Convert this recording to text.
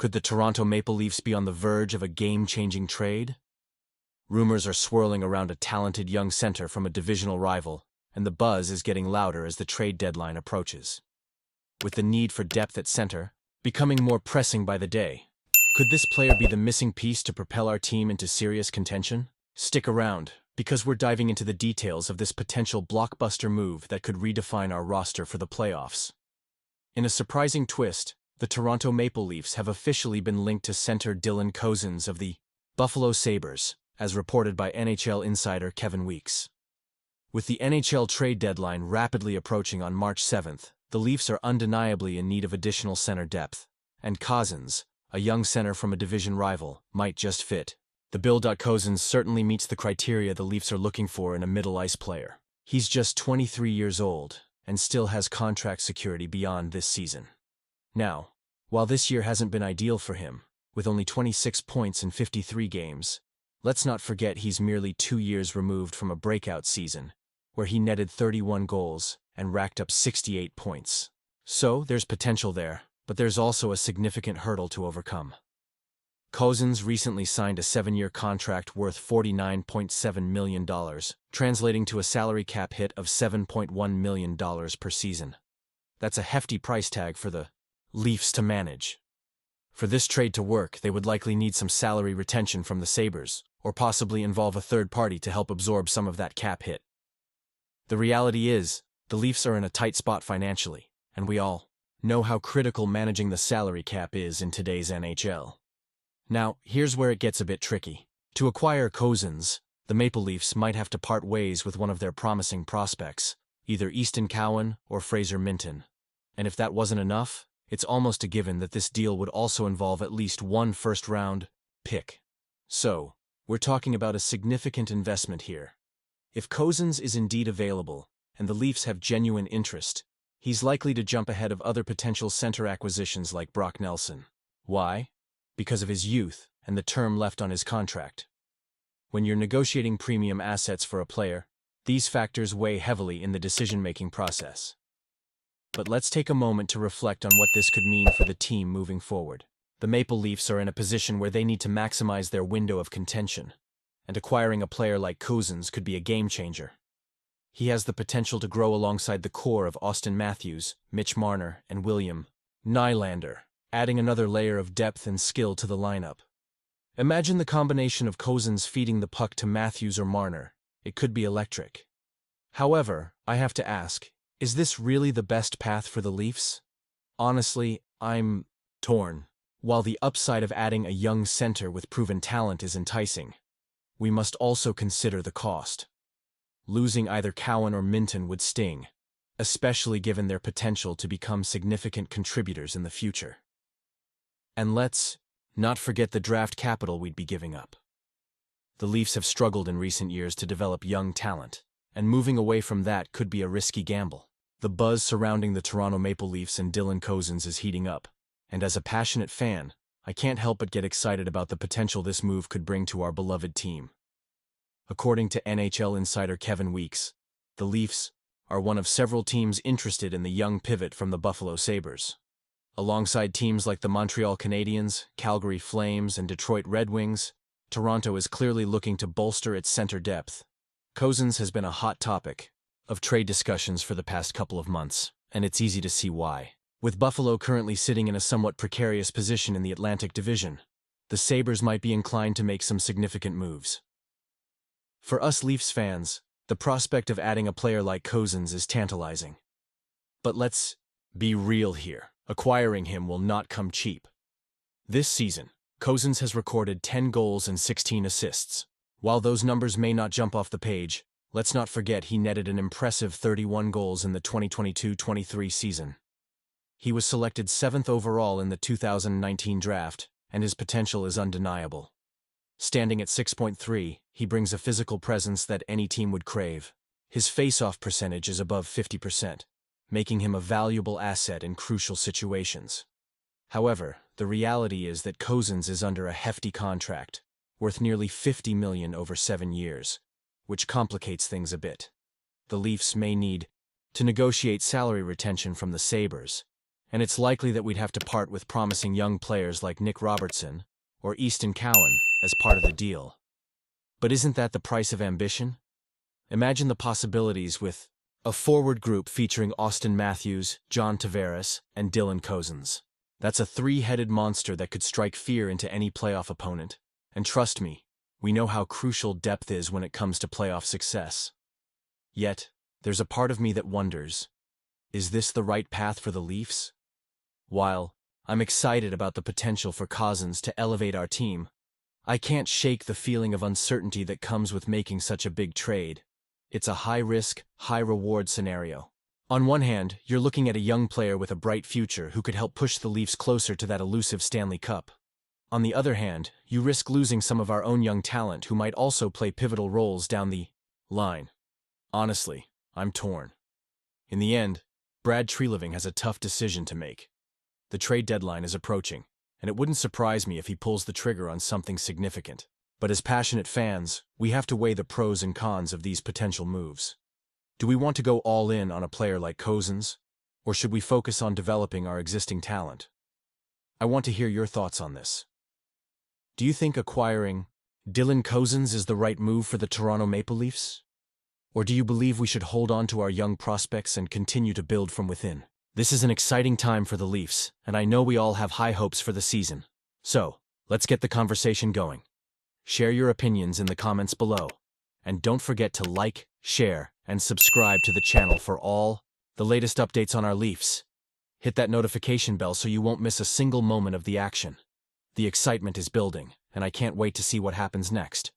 Could the Toronto Maple Leafs be on the verge of a game-changing trade? Rumors are swirling around a talented young center from a divisional rival, and the buzz is getting louder as the trade deadline approaches. With the need for depth at center becoming more pressing by the day, could this player be the missing piece to propel our team into serious contention? Stick around, because we're diving into the details of this potential blockbuster move that could redefine our roster for the playoffs. In a surprising twist, the Toronto Maple Leafs have officially been linked to center Dylan Cozens of the Buffalo Sabres, as reported by NHL insider Kevin Weekes. With the NHL trade deadline rapidly approaching on March 7th, the Leafs are undeniably in need of additional center depth, and Cozens, a young center from a division rival, might just fit. The bill. Cozens certainly meets the criteria the Leafs are looking for in a middle-ice player. He's just 23 years old and still has contract security beyond this season. Now, while this year hasn't been ideal for him, with only 26 points in 53 games, let's not forget he's merely 2 years removed from a breakout season, where he netted 31 goals and racked up 68 points. So, there's potential there, but there's also a significant hurdle to overcome. Cozens recently signed a 7-year contract worth $49.7 million, translating to a salary cap hit of $7.1 million per season. That's a hefty price tag for the Leafs to manage. For this trade to work, they would likely need some salary retention from the Sabres, or possibly involve a third party to help absorb some of that cap hit. The reality is, the Leafs are in a tight spot financially, and we all know how critical managing the salary cap is in today's NHL. Now, here's where it gets a bit tricky. To acquire Cozens, the Maple Leafs might have to part ways with one of their promising prospects, either Easton Cowan or Fraser Minton. And if that wasn't enough, it's almost a given that this deal would also involve at least one first-round pick. So, we're talking about a significant investment here. If Cozens is indeed available, and the Leafs have genuine interest, he's likely to jump ahead of other potential center acquisitions like Brock Nelson. Why? Because of his youth and the term left on his contract. When you're negotiating premium assets for a player, these factors weigh heavily in the decision-making process. But let's take a moment to reflect on what this could mean for the team moving forward. The Maple Leafs are in a position where they need to maximize their window of contention, and acquiring a player like Cozens could be a game-changer. He has the potential to grow alongside the core of Auston Matthews, Mitch Marner, and William Nylander, adding another layer of depth and skill to the lineup. Imagine the combination of Cozens feeding the puck to Matthews or Marner. It could be electric. However, I have to ask, is this really the best path for the Leafs? Honestly, I'm torn. While the upside of adding a young center with proven talent is enticing, we must also consider the cost. Losing either Cowan or Minton would sting, especially given their potential to become significant contributors in the future. And let's not forget the draft capital we'd be giving up. The Leafs have struggled in recent years to develop young talent, and moving away from that could be a risky gamble. The buzz surrounding the Toronto Maple Leafs and Dylan Cozens is heating up, and as a passionate fan, I can't help but get excited about the potential this move could bring to our beloved team. According to NHL insider Kevin Weekes, the Leafs are one of several teams interested in the young pivot from the Buffalo Sabres. Alongside teams like the Montreal Canadiens, Calgary Flames, and Detroit Red Wings, Toronto is clearly looking to bolster its center depth. Cozens has been a hot topic of trade discussions for the past couple of months, and it's easy to see why. With Buffalo currently sitting in a somewhat precarious position in the Atlantic Division, the Sabres might be inclined to make some significant moves. For us Leafs fans, the prospect of adding a player like Cozens is tantalizing. But let's be real here. Acquiring him will not come cheap. This season, Cozens has recorded 10 goals and 16 assists. While those numbers may not jump off the page, let's not forget he netted an impressive 31 goals in the 2022-23 season. He was selected 7th overall in the 2019 draft, and his potential is undeniable. Standing at 6.3, he brings a physical presence that any team would crave. His face-off percentage is above 50%. Making him a valuable asset in crucial situations. However, the reality is that Cozens is under a hefty contract, worth nearly $50 million over 7 years, which complicates things a bit. The Leafs may need to negotiate salary retention from the Sabres, and it's likely that we'd have to part with promising young players like Nick Robertson or Easton Cowan as part of the deal. But isn't that the price of ambition? Imagine the possibilities with a forward group featuring Austin Matthews, John Tavares, and Dylan Cozens. That's a three-headed monster that could strike fear into any playoff opponent. And trust me, we know how crucial depth is when it comes to playoff success. Yet, there's a part of me that wonders, is this the right path for the Leafs? While I'm excited about the potential for Cozens to elevate our team, I can't shake the feeling of uncertainty that comes with making such a big trade. It's a high-risk, high-reward scenario. On one hand, you're looking at a young player with a bright future who could help push the Leafs closer to that elusive Stanley Cup. On the other hand, you risk losing some of our own young talent who might also play pivotal roles down the line. Honestly, I'm torn. In the end, Brad Treliving has a tough decision to make. The trade deadline is approaching, and it wouldn't surprise me if he pulls the trigger on something significant. But as passionate fans, we have to weigh the pros and cons of these potential moves. Do we want to go all in on a player like Cozens, or should we focus on developing our existing talent? I want to hear your thoughts on this. Do you think acquiring Dylan Cozens is the right move for the Toronto Maple Leafs? Or do you believe we should hold on to our young prospects and continue to build from within? This is an exciting time for the Leafs, and I know we all have high hopes for the season. So, let's get the conversation going. Share your opinions in the comments below. And don't forget to like, share, and subscribe to the channel for all the latest updates on our Leafs. Hit that notification bell so you won't miss a single moment of the action. The excitement is building, and I can't wait to see what happens next.